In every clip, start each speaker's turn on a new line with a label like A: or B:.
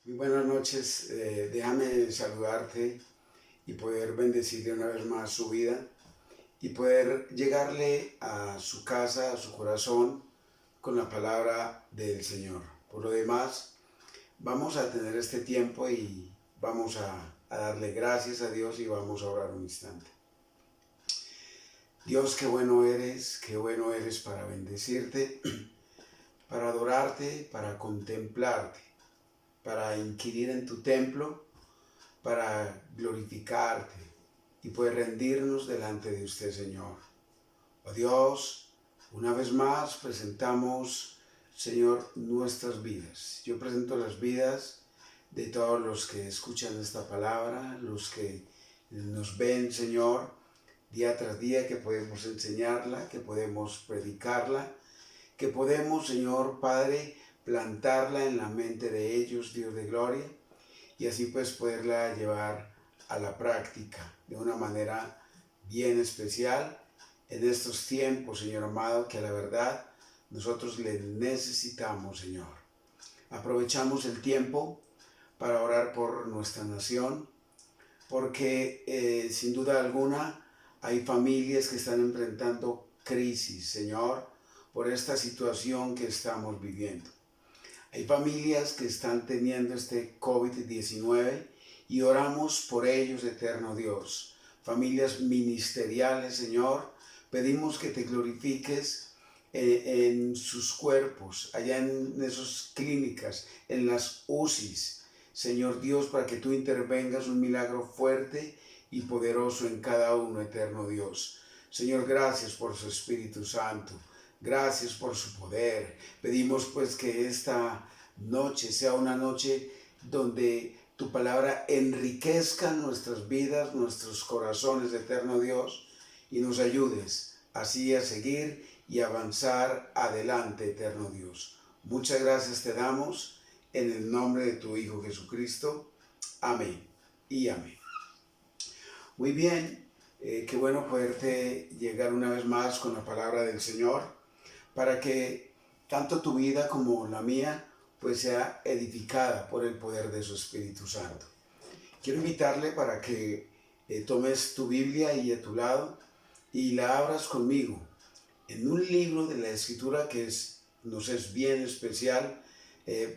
A: Muy buenas noches, déjame saludarte y poder bendecirle una vez más su vida y poder llegarle a su casa, a su corazón, con la palabra del Señor. Por lo demás, vamos a tener este tiempo y vamos a darle gracias a Dios y vamos a orar un instante. Dios, qué bueno eres para bendecirte, para adorarte, para contemplarte, para inquirir en tu templo, para glorificarte y poder rendirnos delante de usted, Señor. Oh Dios, una vez más presentamos, Señor, nuestras vidas. Yo presento las vidas de todos los que escuchan esta palabra, los que nos ven, Señor, día tras día, que podemos enseñarla, que podemos predicarla, que podemos, Señor Padre, plantarla en la mente de ellos, Dios de gloria, y así pues poderla llevar a la práctica de una manera bien especial en estos tiempos, Señor amado, que a la verdad nosotros le necesitamos, Señor. Aprovechamos el tiempo para orar por nuestra nación, porque sin duda alguna hay familias que están enfrentando crisis, Señor, por esta situación que estamos viviendo. Hay familias que están teniendo este COVID-19 y oramos por ellos, eterno Dios. Familias ministeriales, Señor, pedimos que te glorifiques en sus cuerpos, allá en esas clínicas, en las UCIs. Señor Dios, para que tú intervengas un milagro fuerte y poderoso en cada uno, eterno Dios. Señor, gracias por su Espíritu Santo. Gracias por su poder. Pedimos pues que esta noche sea una noche donde tu palabra enriquezca nuestras vidas, nuestros corazones, eterno Dios, y nos ayudes así a seguir y avanzar adelante, eterno Dios. Muchas gracias te damos en el nombre de tu Hijo Jesucristo. Amén y amén. Muy bien, qué bueno poderte llegar una vez más con la palabra del Señor, para que tanto tu vida como la mía pues sea edificada por el poder de su Espíritu Santo. Quiero invitarle para que tomes tu Biblia ahí a tu lado y la abras conmigo en un libro de la Escritura que nos es bien especial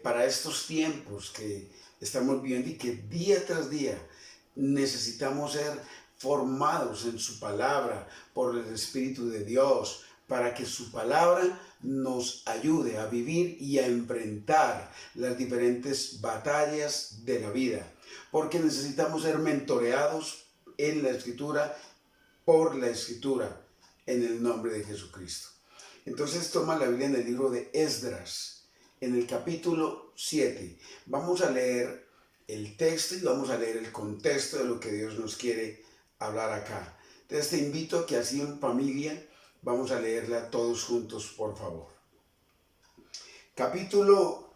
A: para estos tiempos que estamos viviendo y que día tras día necesitamos ser formados en su palabra por el Espíritu de Dios, para que su palabra nos ayude a vivir y a enfrentar las diferentes batallas de la vida, porque necesitamos ser mentoreados en la Escritura, por la Escritura, en el nombre de Jesucristo. Entonces toma la Biblia en el libro de Esdras, en el capítulo 7. Vamos a leer el texto y vamos a leer el contexto de lo que Dios nos quiere hablar acá. Entonces te invito a que así en familia vamos a leerla todos juntos, por favor. Capítulo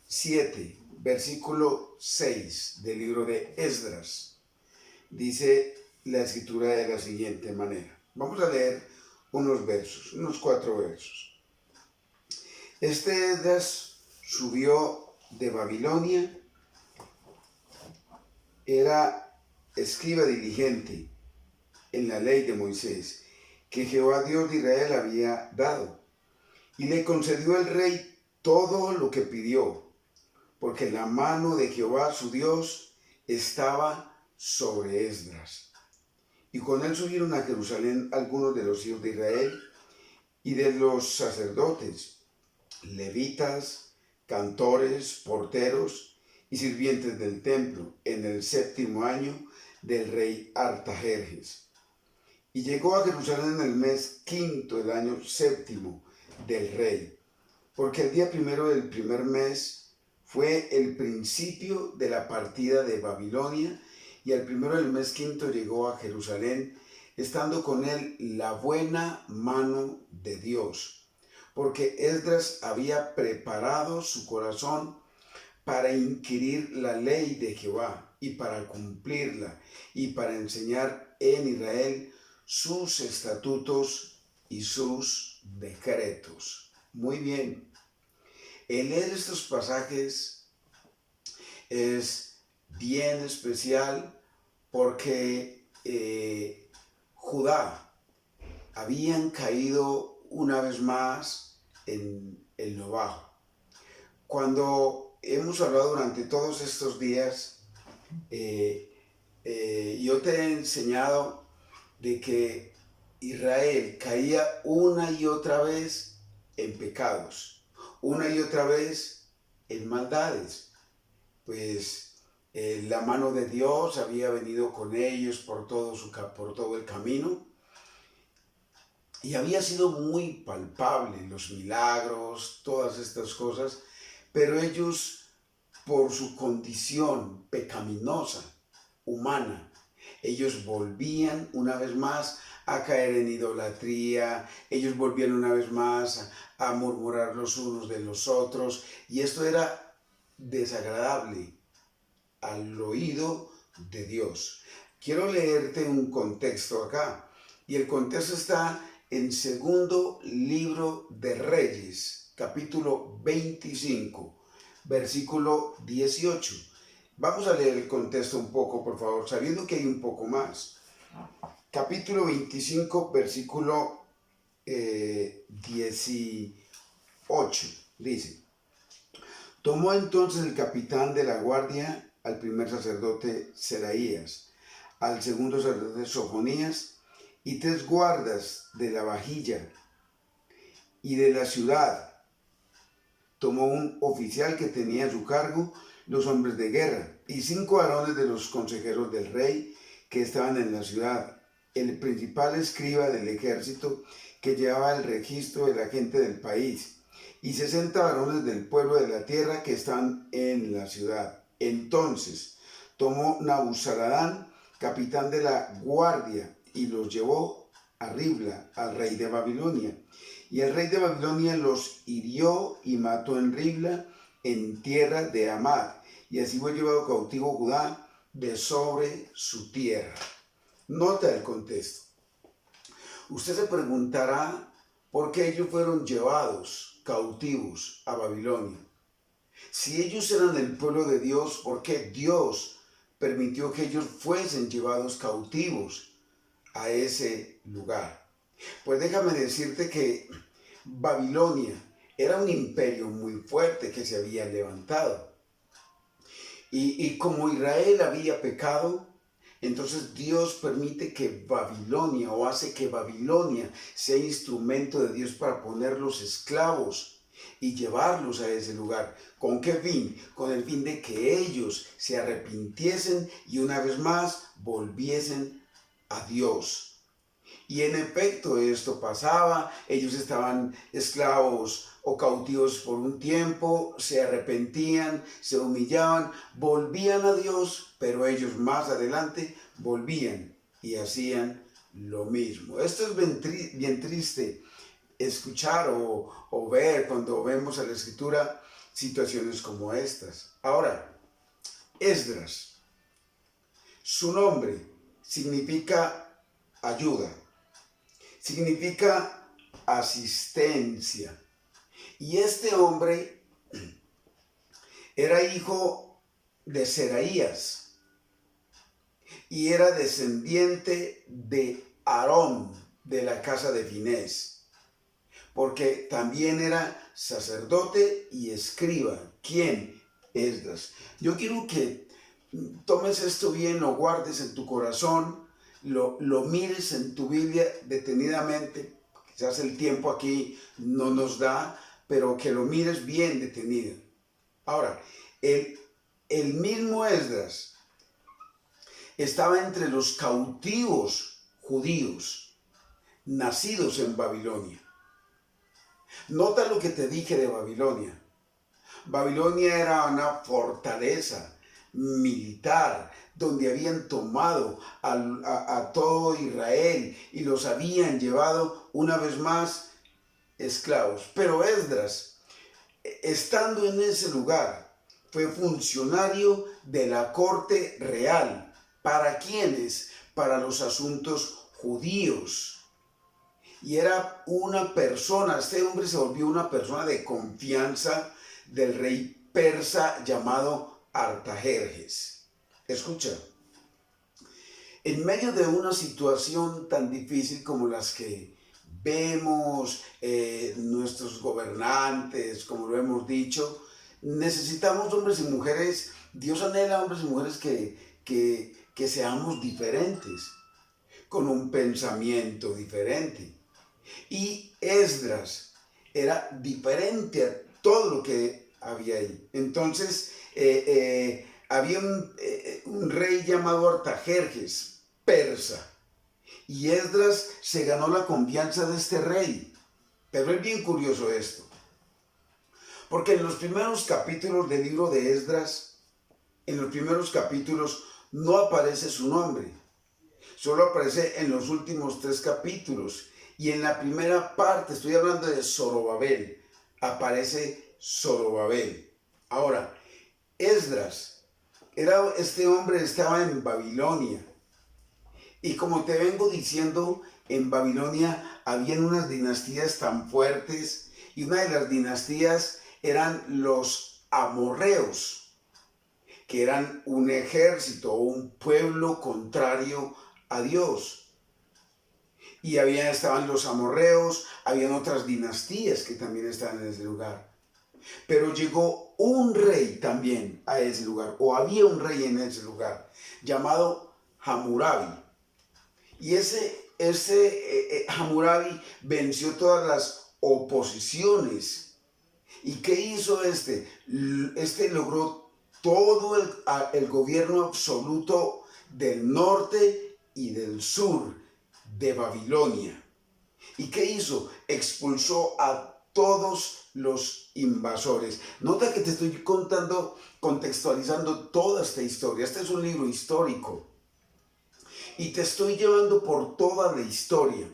A: 7, versículo 6 del libro de Esdras. Dice la escritura de la siguiente manera. Vamos a leer unos versos, unos 4 versos. Este Esdras subió de Babilonia, era escriba diligente en la ley de Moisés, que Jehová Dios de Israel había dado, y le concedió el rey todo lo que pidió, porque la mano de Jehová su Dios estaba sobre Esdras. Y con él subieron a Jerusalén algunos de los hijos de Israel y de los sacerdotes, levitas, cantores, porteros y sirvientes del templo, en el 7º año del rey Artajerjes. Y llegó a Jerusalén en el mes 5º del año 7º del rey, porque el día 1 del primer mes fue el principio de la partida de Babilonia, y al 1 del mes 5º llegó a Jerusalén, estando con él la buena mano de Dios, porque Esdras había preparado su corazón para inquirir la ley de Jehová y para cumplirla, y para enseñar en Israel sus estatutos y sus decretos. Muy bien. El leer estos pasajes es bien especial porque Judá habían caído una vez más en lo bajo. Cuando hemos hablado durante todos estos días, yo te he enseñado de que Israel caía una y otra vez en pecados, una y otra vez en maldades, pues la mano de Dios había venido con ellos por todo el camino y había sido muy palpable los milagros, todas estas cosas, pero ellos, por su condición pecaminosa, humana, ellos volvían una vez más a caer en idolatría, ellos volvían una vez más a murmurar los unos de los otros, y esto era desagradable al oído de Dios. Quiero leerte un contexto acá, y el contexto está en segundo libro de Reyes, capítulo 25, versículo 18. Vamos a leer el contexto un poco, por favor, sabiendo que hay un poco más. Capítulo 25, versículo 18, dice: Tomó entonces el capitán de la guardia al primer sacerdote Seraías, al segundo sacerdote Sofonías, y 3 guardas de la vajilla y de la ciudad. Tomó un oficial que tenía a su cargo los hombres de guerra, y 5 varones de los consejeros del rey que estaban en la ciudad, el principal escriba del ejército que llevaba el registro de la gente del país, y 60 varones del pueblo de la tierra que estaban en la ciudad. Entonces tomó Nabuzaradán, capitán de la guardia, y los llevó a Ribla, al rey de Babilonia. Y el rey de Babilonia los hirió y mató en Ribla, en tierra de Amad, y así fue llevado cautivo Judá de sobre su tierra. Nota el contexto. Usted se preguntará por qué ellos fueron llevados cautivos a Babilonia. Si ellos eran el pueblo de Dios, ¿por qué Dios permitió que ellos fuesen llevados cautivos a ese lugar? Pues déjame decirte que Babilonia era un imperio muy fuerte que se había levantado. Y como Israel había pecado, entonces Dios permite que Babilonia, o hace que Babilonia sea instrumento de Dios para ponerlos esclavos y llevarlos a ese lugar. ¿Con qué fin? Con el fin de que ellos se arrepintiesen y una vez más volviesen a Dios. Y en efecto esto pasaba, ellos estaban esclavos o cautivos por un tiempo, se arrepentían, se humillaban, volvían a Dios, pero ellos más adelante volvían y hacían lo mismo. Esto es bien triste escuchar o ver cuando vemos a la Escritura situaciones como estas. Ahora, Esdras, su nombre significa ayuda. Significa asistencia. Y este hombre era hijo de Seraías y era descendiente de Aarón, de la casa de Finés, porque también era sacerdote y escriba. ¿Quién? Esdras. Yo quiero que tomes esto bien, lo guardes en tu corazón, lo mires en tu Biblia detenidamente. Quizás el tiempo aquí no nos da, pero que lo mires bien detenido. Ahora, el mismo Esdras estaba entre los cautivos judíos nacidos en Babilonia. Nota lo que te dije de Babilonia. Babilonia era una fortaleza militar donde habían tomado a todo Israel y los habían llevado una vez más esclavos. Pero Esdras, estando en ese lugar, fue funcionario de la corte real. ¿Para quiénes? Para los asuntos judíos. Y era una persona, este hombre se volvió una persona de confianza del rey persa llamado Artajerjes. Escucha, en medio de una situación tan difícil como las que vemos nuestros gobernantes, como lo hemos dicho, necesitamos hombres y mujeres. Dios anhela hombres y mujeres que seamos diferentes, con un pensamiento diferente. Y Esdras era diferente a todo lo que había ahí. Entonces, había un rey llamado Artajerjes, persa, y Esdras se ganó la confianza de este rey. Pero es bien curioso esto, porque en los primeros capítulos del libro de Esdras, en los primeros capítulos no aparece su nombre, solo aparece en los últimos 3 capítulos. Y en la primera parte, estoy hablando de Zorobabel, aparece Zorobabel. Ahora, Esdras, este hombre estaba en Babilonia. Y como te vengo diciendo, en Babilonia habían unas dinastías tan fuertes, y una de las dinastías eran los amorreos, que eran un ejército o un pueblo contrario a Dios. Y estaban los amorreos, habían otras dinastías que también estaban en ese lugar. Pero llegó un rey también a ese lugar, o había un rey en ese lugar, llamado Hammurabi. Y ese Hammurabi venció todas las oposiciones. ¿Y qué hizo este? Este logró todo el gobierno absoluto del norte y del sur de Babilonia. ¿Y qué hizo? Expulsó a todos los invasores. Nota que te estoy contextualizando toda esta historia. Este es un libro histórico. Y te estoy llevando por toda la historia,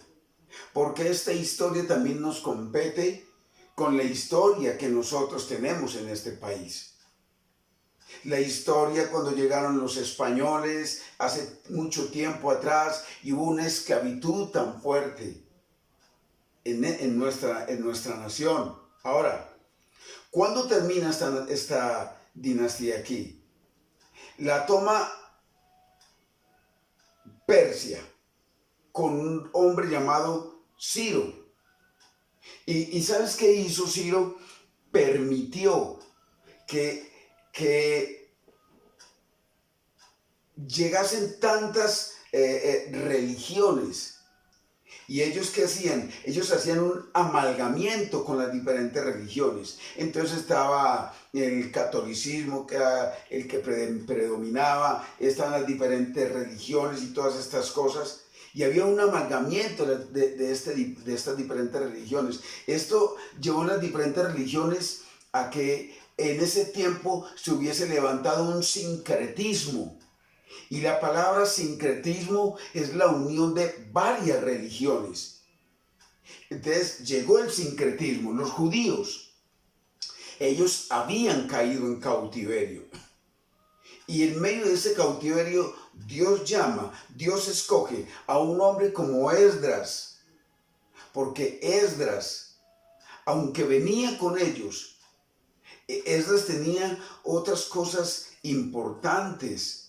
A: porque esta historia también nos compete con la historia que nosotros tenemos en este país. La historia cuando llegaron los españoles hace mucho tiempo atrás y hubo una esclavitud tan fuerte en nuestra nación. Ahora, ¿cuándo termina esta dinastía aquí? La toma Persia con un hombre llamado Ciro. ¿Y sabes qué hizo Ciro? Permitió que llegasen tantas religiones. ¿Y ellos qué hacían? Ellos hacían un amalgamiento con las diferentes religiones. Entonces estaba el catolicismo, que era el que predominaba, estaban las diferentes religiones y todas estas cosas. Y había un amalgamiento de estas diferentes religiones. Esto llevó a las diferentes religiones a que en ese tiempo se hubiese levantado un sincretismo. Y la palabra sincretismo es la unión de varias religiones. Entonces llegó el sincretismo. Los judíos, ellos habían caído en cautiverio. Y en medio de ese cautiverio, Dios escoge a un hombre como Esdras. Porque Esdras, aunque venía con ellos, Esdras tenía otras cosas importantes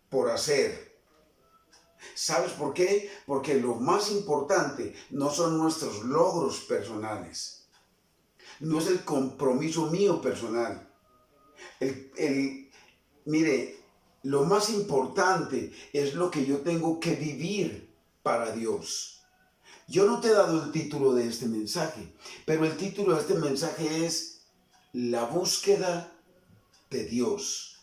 A: por hacer. ¿Sabes por qué? Porque lo más importante no son nuestros logros personales. No es el compromiso mío personal. Mire, lo más importante es lo que yo tengo que vivir para Dios. Yo no te he dado el título de este mensaje, pero el título de este mensaje es La búsqueda de Dios.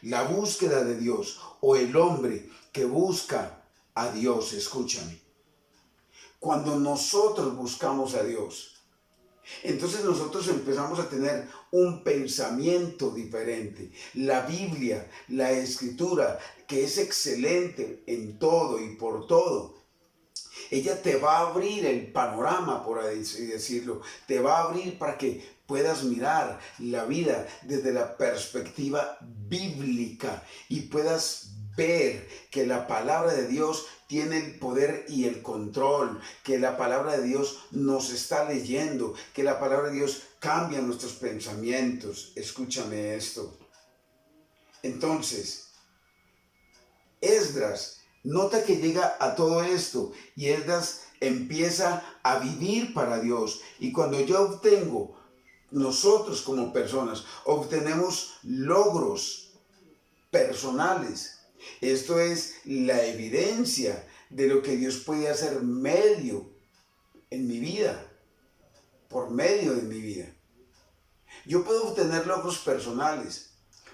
A: La búsqueda de Dios, o el hombre que busca a Dios. Escúchame. Cuando nosotros buscamos a Dios, entonces nosotros empezamos a tener un pensamiento diferente. La Biblia, la Escritura, que es excelente en todo y por todo, ella te va a abrir el panorama, por así decirlo. Te va a abrir para que puedas mirar la vida desde la perspectiva bíblica y puedas ver que la palabra de Dios tiene el poder y el control, que la palabra de Dios nos está leyendo, que la palabra de Dios cambia nuestros pensamientos. Escúchame esto. Entonces, Esdras nota que llega a todo esto y Esdras empieza a vivir para Dios. Y cuando yo obtengo, nosotros como personas, obtenemos logros personales. Esto es la evidencia de lo que Dios puede hacer medio en mi vida, por medio de mi vida. Yo puedo obtener logros personales,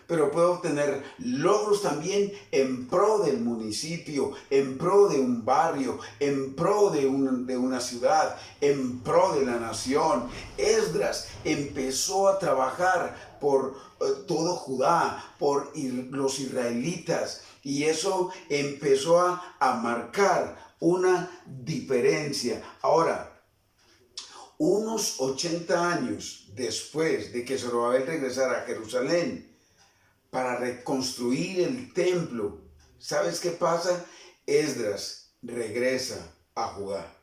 A: pero puedo obtener logros también en pro del municipio, en pro de un barrio, en pro de una ciudad, en pro de la nación. Esdras empezó a trabajar por todo Judá, por los israelitas, y eso empezó a marcar una diferencia. Ahora, unos 80 años después de que Zorobabel regresara a Jerusalén para reconstruir el templo, ¿sabes qué pasa? Esdras regresa a Judá.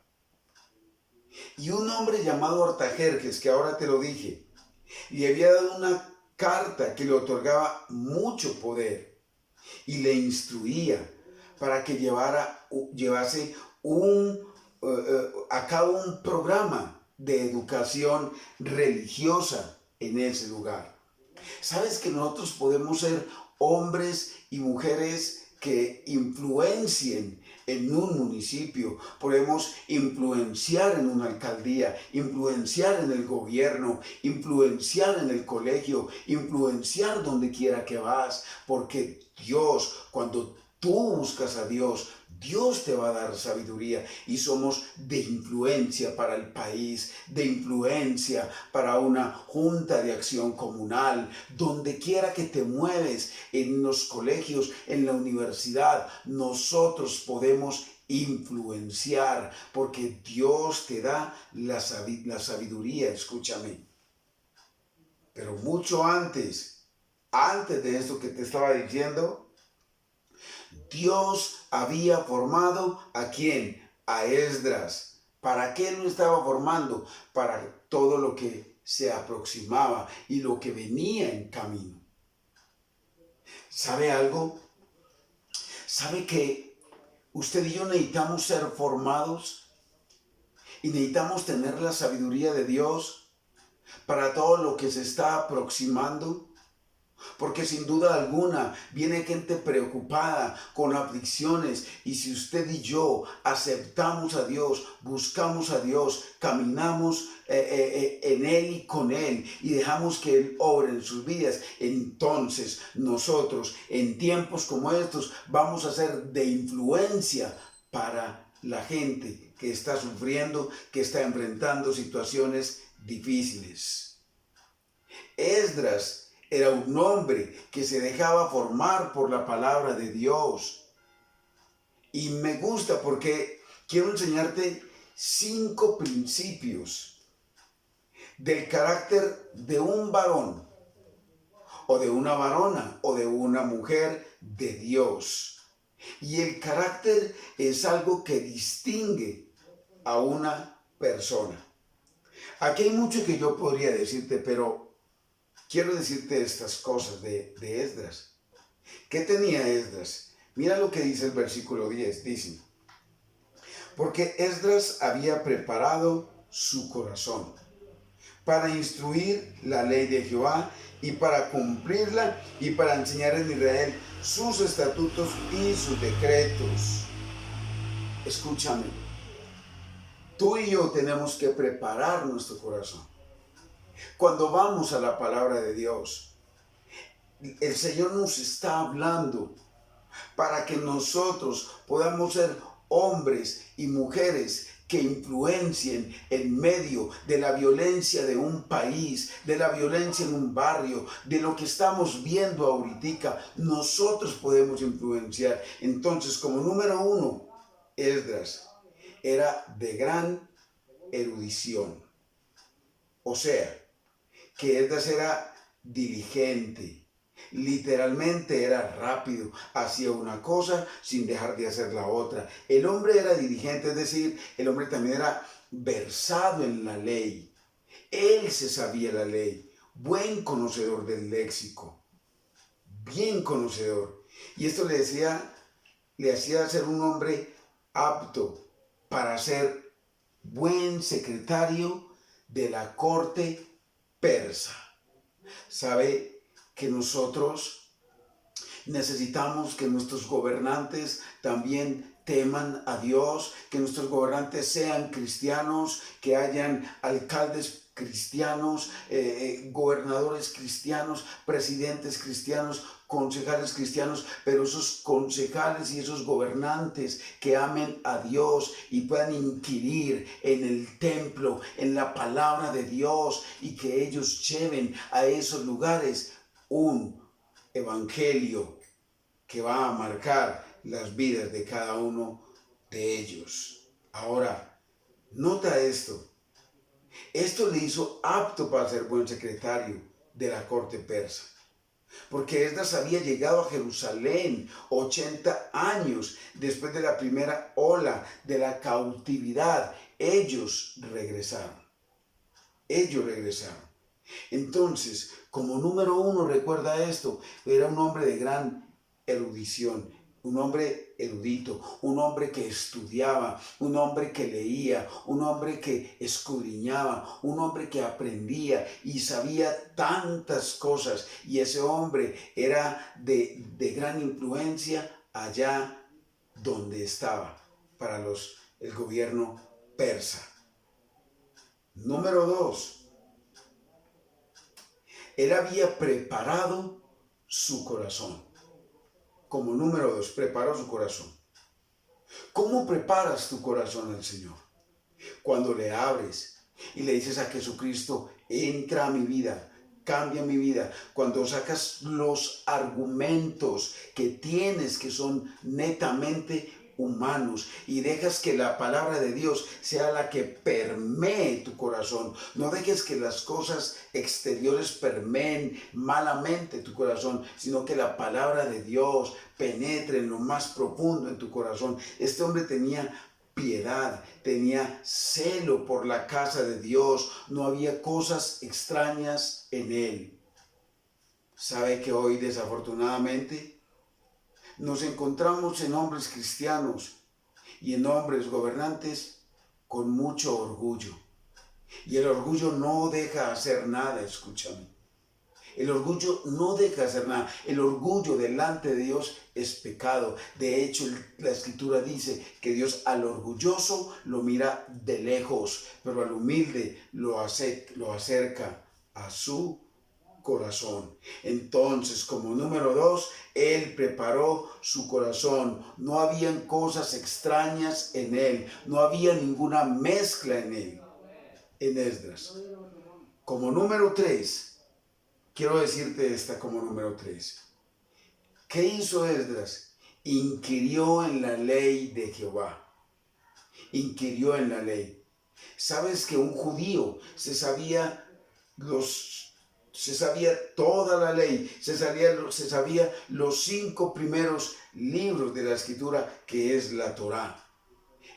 A: Y un hombre llamado Artajerjes, que ahora te lo dije, le había dado una carta que le otorgaba mucho poder y le instruía para que llevase a cabo un programa de educación religiosa en ese lugar. ¿Sabes que nosotros podemos ser hombres y mujeres que influencien en un municipio? Podemos influenciar en una alcaldía, influenciar en el gobierno, influenciar en el colegio, influenciar donde quiera que vas, porque Dios, cuando tú buscas a Dios, Dios te va a dar sabiduría y somos de influencia para el país, de influencia para una junta de acción comunal, donde quiera que te mueves, en los colegios, en la universidad, nosotros podemos influenciar porque Dios te da la sabiduría, escúchame. Pero mucho antes de esto que te estaba diciendo, Dios había formado ¿a quién? A Esdras. ¿Para qué lo estaba formando? Para todo lo que se aproximaba y lo que venía en camino. ¿Sabe algo? ¿Sabe que usted y yo necesitamos ser formados? Y necesitamos tener la sabiduría de Dios para todo lo que se está aproximando. Porque sin duda alguna viene gente preocupada con aflicciones, y si usted y yo aceptamos a Dios, buscamos a Dios, caminamos en Él y con Él y dejamos que Él obre en sus vidas, entonces nosotros en tiempos como estos vamos a ser de influencia para la gente que está sufriendo, que está enfrentando situaciones difíciles. Esdras era un hombre que se dejaba formar por la palabra de Dios. Y me gusta porque quiero enseñarte 5 principios del carácter de un varón, o de una varona, o de una mujer de Dios. Y el carácter es algo que distingue a una persona. Aquí hay mucho que yo podría decirte, pero quiero decirte estas cosas de Esdras. ¿Qué tenía Esdras? Mira lo que dice el versículo 10. Dice, porque Esdras había preparado su corazón para instruir la ley de Jehová y para cumplirla y para enseñar en Israel sus estatutos y sus decretos. Escúchame, tú y yo tenemos que preparar nuestro corazón. Cuando vamos a la palabra de Dios, el Señor nos está hablando para que nosotros podamos ser hombres y mujeres que influencien en medio de la violencia de un país, de la violencia en un barrio, de lo que estamos viendo ahorita. Nosotros podemos influenciar. Entonces, como número 1, Esdras era de gran erudición. O sea, que Esdras era diligente. Literalmente era rápido, hacía una cosa sin dejar de hacer la otra. El hombre era diligente, es decir, el hombre también era versado en la ley. Él se sabía la ley, buen conocedor del léxico, bien conocedor. Y esto le hacía ser un hombre apto para ser buen secretario de la corte persa. Sabe que nosotros necesitamos que nuestros gobernantes también teman a Dios, que nuestros gobernantes sean cristianos, que hayan alcaldes cristianos, gobernadores cristianos, presidentes cristianos, concejales cristianos, pero esos concejales y esos gobernantes que amen a Dios y puedan inquirir en el templo, en la palabra de Dios, y que ellos lleven a esos lugares un evangelio que va a marcar las vidas de cada uno de ellos. Ahora, nota esto. Esto le hizo apto para ser buen secretario de la corte persa, porque Esdras había llegado a Jerusalén 80 años después de la primera ola de la cautividad. Ellos regresaron. Entonces, como número uno, recuerda esto, era un hombre de gran erudición, un hombre erudito, un hombre que estudiaba, un hombre que leía, un hombre que escudriñaba, un hombre que aprendía y sabía tantas cosas. Y ese hombre era de gran influencia allá donde estaba para el gobierno persa. Número dos, él había preparado su corazón. Como número dos, preparó su corazón. ¿Cómo preparas tu corazón al Señor? Cuando le abres y le dices a Jesucristo, entra a mi vida, cambia mi vida. Cuando sacas los argumentos que tienes, que son netamente humanos, y dejas que la palabra de Dios sea la que permee tu corazón. No dejes que las cosas exteriores permeen malamente tu corazón, sino que la palabra de Dios penetre en lo más profundo en tu corazón. Este hombre tenía piedad, tenía celo por la casa de Dios, no había cosas extrañas en él. ¿Sabe que hoy desafortunadamente nos encontramos en hombres cristianos y en hombres gobernantes con mucho orgullo? Y el orgullo no deja hacer nada, escúchame. El orgullo no deja hacer nada. El orgullo delante de Dios es pecado. De hecho, la Escritura dice que Dios al orgulloso lo mira de lejos, pero al humilde lo acerca a su corazón. Entonces, como número dos, él preparó su corazón. No habían cosas extrañas en él. No había ninguna mezcla en él, en Esdras. Como número tres, quiero decirte esta como número tres. ¿Qué hizo Esdras? Inquirió en la ley de Jehová. Inquirió en la ley. ¿Sabes que un judío se sabía toda la ley, se sabía los 5 primeros libros de la Escritura, que es la Torá?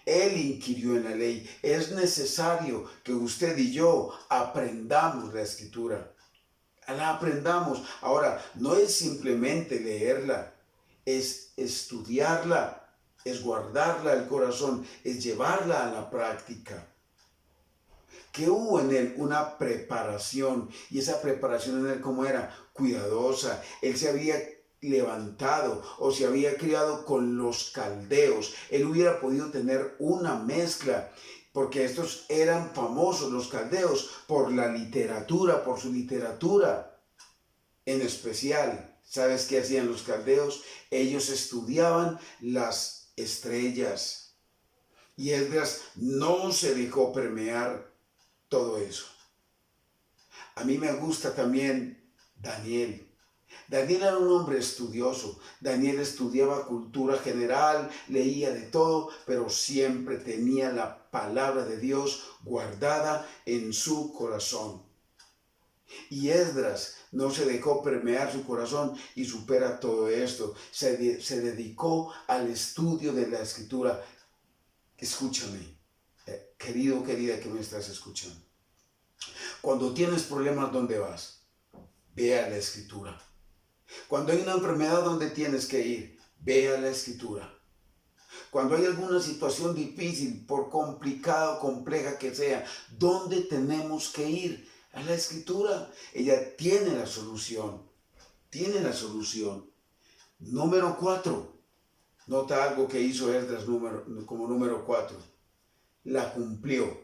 A: Él inquirió en la ley. Es necesario que usted y yo aprendamos la Escritura. La aprendamos. Ahora, no es simplemente leerla, es estudiarla, es guardarla al corazón, es llevarla a la práctica. Que hubo en él una preparación, y esa preparación en él, ¿cómo era? Cuidadosa. Él se había levantado o se había criado con los caldeos. Él hubiera podido tener una mezcla, porque estos eran famosos, los caldeos, por la literatura, por su literatura en especial. ¿Sabes qué hacían los caldeos? Ellos estudiaban las estrellas. Y Esdras no se dejó permear todo eso. A mí me gusta también Daniel. Daniel era un hombre estudioso. Daniel estudiaba cultura general, leía de todo, pero siempre tenía la palabra de Dios guardada en su corazón. Y Esdras no se dejó permear su corazón y supera todo esto. Se dedicó al estudio de la Escritura. Escúchame, querido, querida que me estás escuchando. Cuando tienes problemas, ¿dónde vas? Ve a la Escritura. Cuando hay una enfermedad, ¿dónde tienes que ir? Ve a la Escritura. Cuando hay alguna situación difícil, por complicada o compleja que sea, ¿dónde tenemos que ir? A la Escritura. Ella tiene la solución. Tiene la solución. Número 4. Nota algo que hizo Esdras como número 4. La cumplió.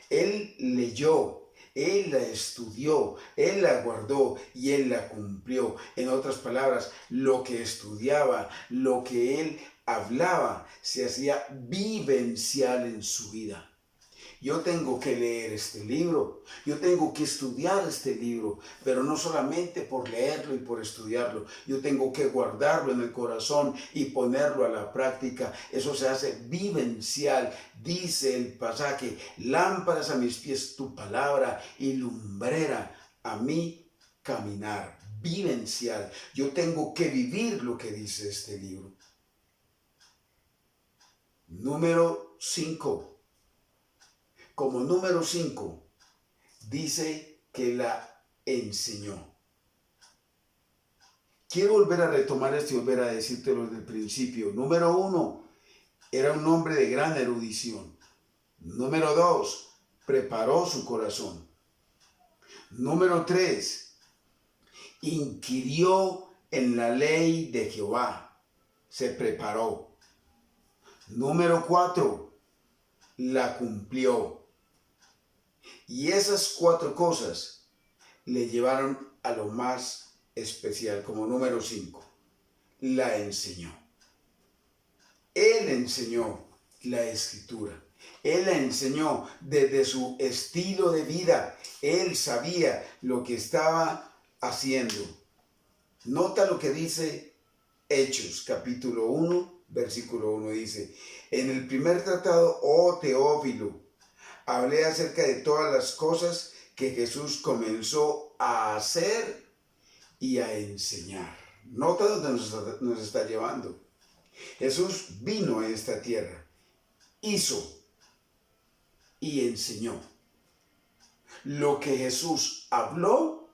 A: Él leyó, él la estudió, él la guardó y él la cumplió. En otras palabras, lo que estudiaba, lo que él hablaba, se hacía vivencial en su vida. Yo tengo que leer este libro, yo tengo que estudiar este libro, pero no solamente por leerlo y por estudiarlo, yo tengo que guardarlo en el corazón y ponerlo a la práctica. Eso se hace vivencial. Dice el pasaje: lámparas a mis pies tu palabra y lumbrera a mi caminar. Vivencial. Yo tengo que vivir lo que dice este libro. Número 5. Como número 5, dice que la enseñó. Quiero volver a retomar esto y volver a decírtelo desde el principio. Número 1, era un hombre de gran erudición. Número 2, preparó su corazón. Número 3, inquirió en la ley de Jehová. Se preparó. Número 4, la cumplió. Y esas 4 cosas le llevaron a lo más especial, como número 5. La enseñó. Él enseñó la Escritura. Él la enseñó desde su estilo de vida. Él sabía lo que estaba haciendo. Nota lo que dice Hechos, capítulo 1, versículo 1. Dice: en el primer tratado, oh Teófilo, hablé acerca de todas las cosas que Jesús comenzó a hacer y a enseñar. Nota dónde nos está llevando. Jesús vino a esta tierra, hizo y enseñó. Lo que Jesús habló,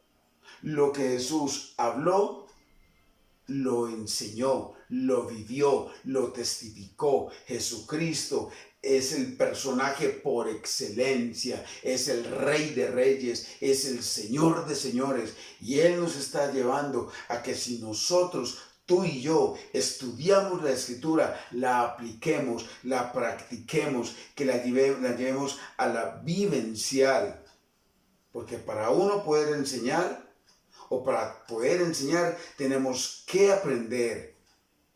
A: lo enseñó, lo vivió, lo testificó. Jesucristo es el personaje por excelencia, es el Rey de Reyes, es el Señor de Señores, y Él nos está llevando a que si nosotros, tú y yo, estudiamos la Escritura, la apliquemos, la practiquemos, que la llevemos a la vivencial, porque para uno poder enseñar, o para poder enseñar, tenemos que aprender.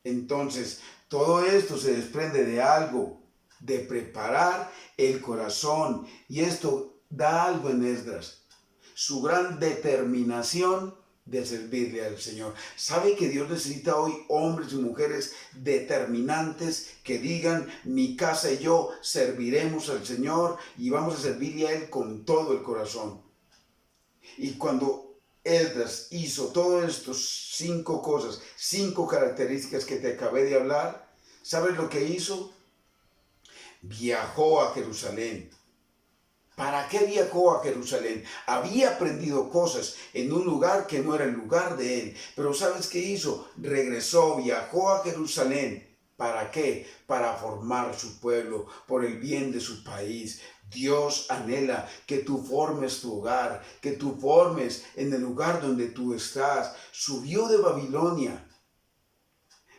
A: Entonces, todo esto se desprende de algo, de preparar el corazón. Y esto da algo en Esdras: su gran determinación de servirle al Señor. ¿Sabe que Dios necesita hoy hombres y mujeres determinantes que digan: mi casa y yo serviremos al Señor y vamos a servirle a Él con todo el corazón? Y cuando Esdras hizo todas estas 5 cosas, 5 características que te acabé de hablar, ¿sabes lo que hizo? Viajó a Jerusalén. ¿Para qué viajó a Jerusalén? Había aprendido cosas en un lugar que no era el lugar de él. Pero ¿sabes qué hizo? Regresó, viajó a Jerusalén. ¿Para qué? Para formar su pueblo, por el bien de su país. Dios anhela que tú formes tu hogar, que tú formes en el lugar donde tú estás. Subió de Babilonia.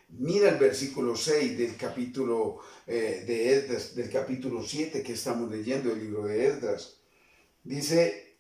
A: Mira el versículo 6 del capítulo de Esdras, del capítulo 7 que estamos leyendo el libro de Esdras. Dice: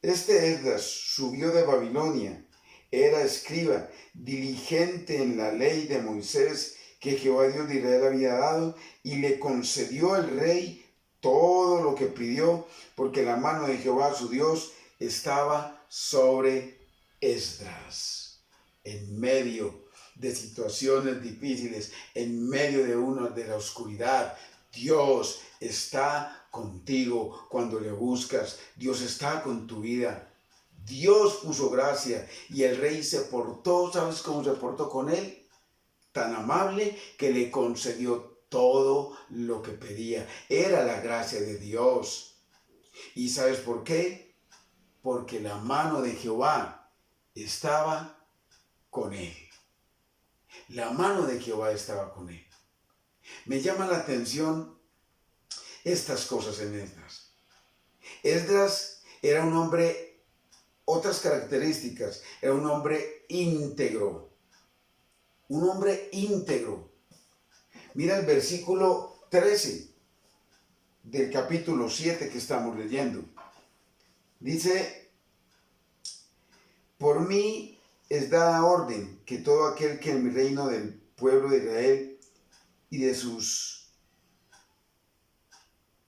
A: este Esdras subió de Babilonia, era escriba, diligente en la ley de Moisés que Jehová Dios de Israel había dado, y le concedió el rey todo lo que pidió, porque la mano de Jehová su Dios estaba sobre Esdras. En medio de situaciones difíciles, en medio de la oscuridad, Dios está contigo cuando le buscas. Dios está con tu vida. Dios puso gracia y el rey se portó, ¿sabes cómo se portó con él? Tan amable que le concedió todo lo que pedía. Era la gracia de Dios. ¿Y sabes por qué? Porque la mano de Jehová estaba con él. La mano de Jehová estaba con él. Me llama la atención estas cosas en Esdras. Esdras era un hombre, otras características, era un hombre íntegro. Un hombre íntegro. Mira el versículo 13 del capítulo 7 que estamos leyendo. Dice: por mí es dada orden que todo aquel que en mi reino del pueblo de Israel y de sus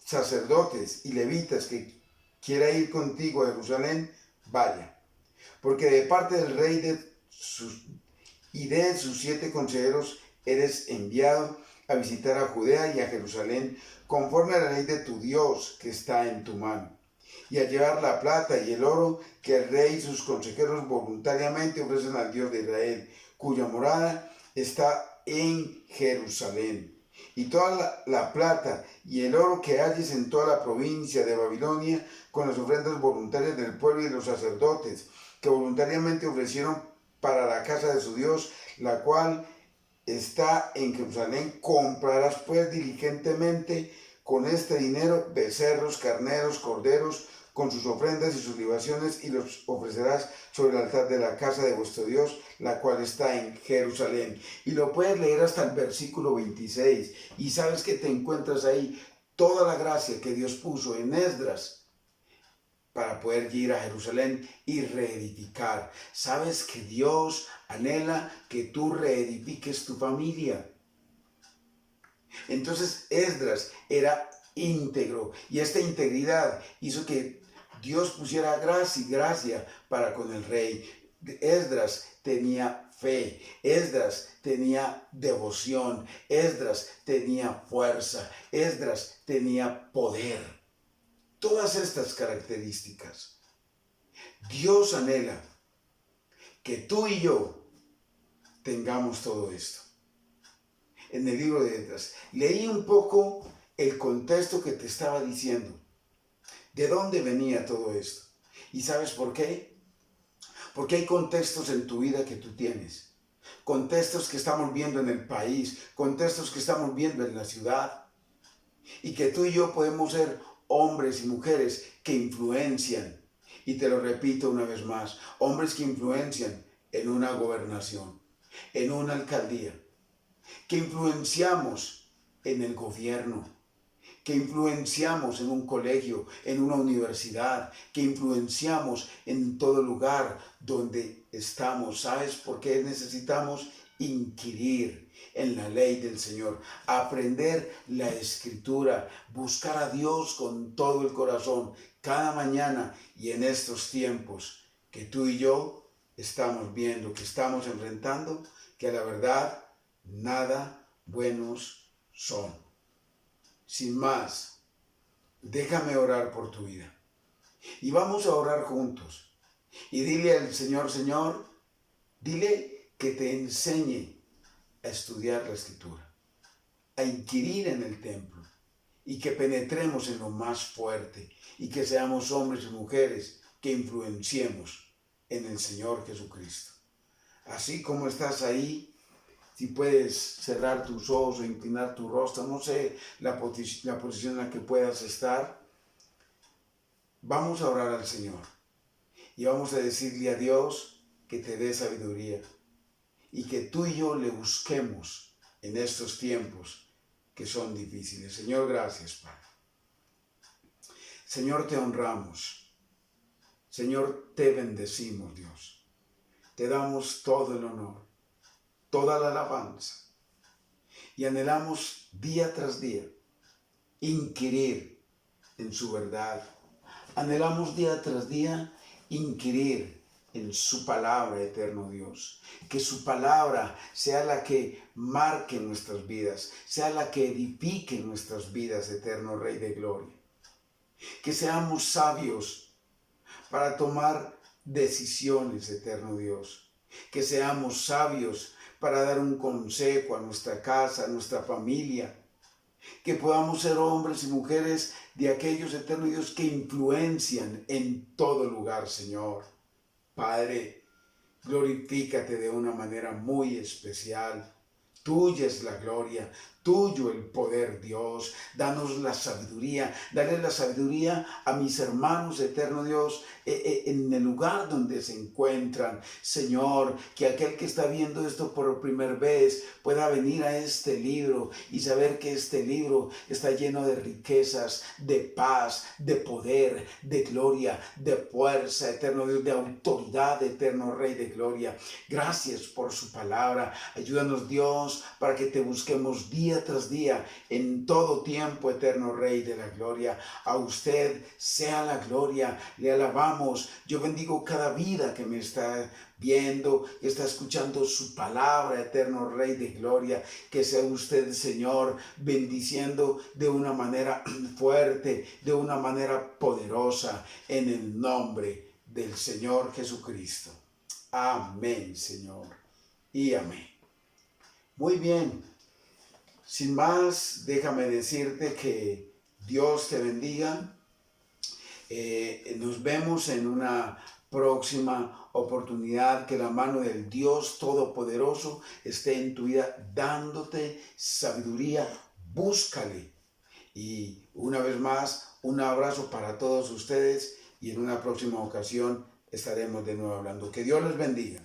A: sacerdotes y levitas que quiera ir contigo a Jerusalén, vaya. Porque de parte del rey de sus 7 consejeros eres enviado a visitar a Judea y a Jerusalén, conforme a la ley de tu Dios que está en tu mano, y a llevar la plata y el oro que el rey y sus consejeros voluntariamente ofrecen al Dios de Israel, cuya morada está en Jerusalén. Y toda la plata y el oro que halles en toda la provincia de Babilonia, con las ofrendas voluntarias del pueblo y de los sacerdotes, que voluntariamente ofrecieron para la casa de su Dios, la cual está en Jerusalén, comprarás pues diligentemente con este dinero becerros, carneros, corderos, con sus ofrendas y sus libaciones, y los ofrecerás sobre el altar de la casa de vuestro Dios, la cual está en Jerusalén. Y lo puedes leer hasta el versículo 26, y sabes que te encuentras ahí toda la gracia que Dios puso en Esdras para poder ir a Jerusalén y reedificar. Sabes que Dios anhela que tú reedifiques tu familia. Entonces Esdras era íntegro, y esta integridad hizo que Dios pusiera gracia para con el rey. Esdras tenía fe, Esdras tenía devoción, Esdras tenía fuerza, Esdras tenía poder. Todas estas características. Dios anhela que tú y yo tengamos todo esto. En el libro de Esdras leí un poco el contexto que te estaba diciendo. ¿De dónde venía todo esto? ¿Y sabes por qué? Porque hay contextos en tu vida que tú tienes. Contextos que estamos viendo en el país, contextos que estamos viendo en la ciudad. Y que tú y yo podemos ser hombres y mujeres que influencian. Y te lo repito una vez más, hombres que influencian en una gobernación, en una alcaldía, que influenciamos en el gobierno, que influenciamos en un colegio, en una universidad, que influenciamos en todo lugar donde estamos. ¿Sabes por qué necesitamos inquirir en la ley del Señor? Aprender la Escritura, buscar a Dios con todo el corazón, cada mañana y en estos tiempos que tú y yo estamos viendo, que estamos enfrentando, que a la verdad nada buenos son. Sin más, déjame orar por tu vida. Y vamos a orar juntos. Y dile al Señor, Señor, dile que te enseñe a estudiar la Escritura, a inquirir en el templo, y que penetremos en lo más fuerte, y que seamos hombres y mujeres que influenciemos en el Señor Jesucristo. Así como estás ahí, si puedes cerrar tus ojos o inclinar tu rostro, no sé la posición en la que puedas estar, vamos a orar al Señor y vamos a decirle a Dios que te dé sabiduría y que tú y yo le busquemos en estos tiempos que son difíciles. Señor, gracias, Padre. Señor, te honramos. Señor, te bendecimos, Dios. Te damos todo el honor, toda la alabanza, y anhelamos día tras día inquirir en su verdad. Anhelamos día tras día inquirir en su palabra, eterno Dios. Que su palabra sea la que marque nuestras vidas, sea la que edifique nuestras vidas, eterno Rey de Gloria. Que seamos sabios para tomar decisiones, eterno Dios. Que seamos sabios para dar un consejo a nuestra casa, a nuestra familia. Que podamos ser hombres y mujeres de aquellos, eterno Dios, que influencian en todo lugar, Señor. Padre, Glorifícate de una manera muy especial. Tuya es la gloria, tuyo el poder, Dios. Danos la sabiduría, dale la sabiduría a mis hermanos, eterno Dios, en el lugar donde se encuentran. Señor, que aquel que está viendo esto por primera vez pueda venir a este libro y saber que este libro está lleno de riquezas, de paz, de poder, de gloria, de fuerza, eterno Dios, de autoridad, eterno Rey de gloria. Gracias por su palabra. Ayúdanos, Dios, para que te busquemos día tras día, en todo tiempo, eterno Rey de la gloria. A usted sea la gloria, le alabamos. Yo bendigo cada vida que me está viendo, que está escuchando su palabra, eterno Rey de gloria. Que sea usted, Señor, bendiciendo de una manera fuerte, de una manera poderosa, en el nombre del Señor Jesucristo. Amén, Señor, y amén. Muy bien, sin más, déjame decirte que Dios te bendiga. Nos vemos en una próxima oportunidad. Que la mano del Dios Todopoderoso esté en tu vida, dándote sabiduría. Búscale. Y una vez más, un abrazo para todos ustedes y en una próxima ocasión estaremos de nuevo hablando. Que Dios les bendiga.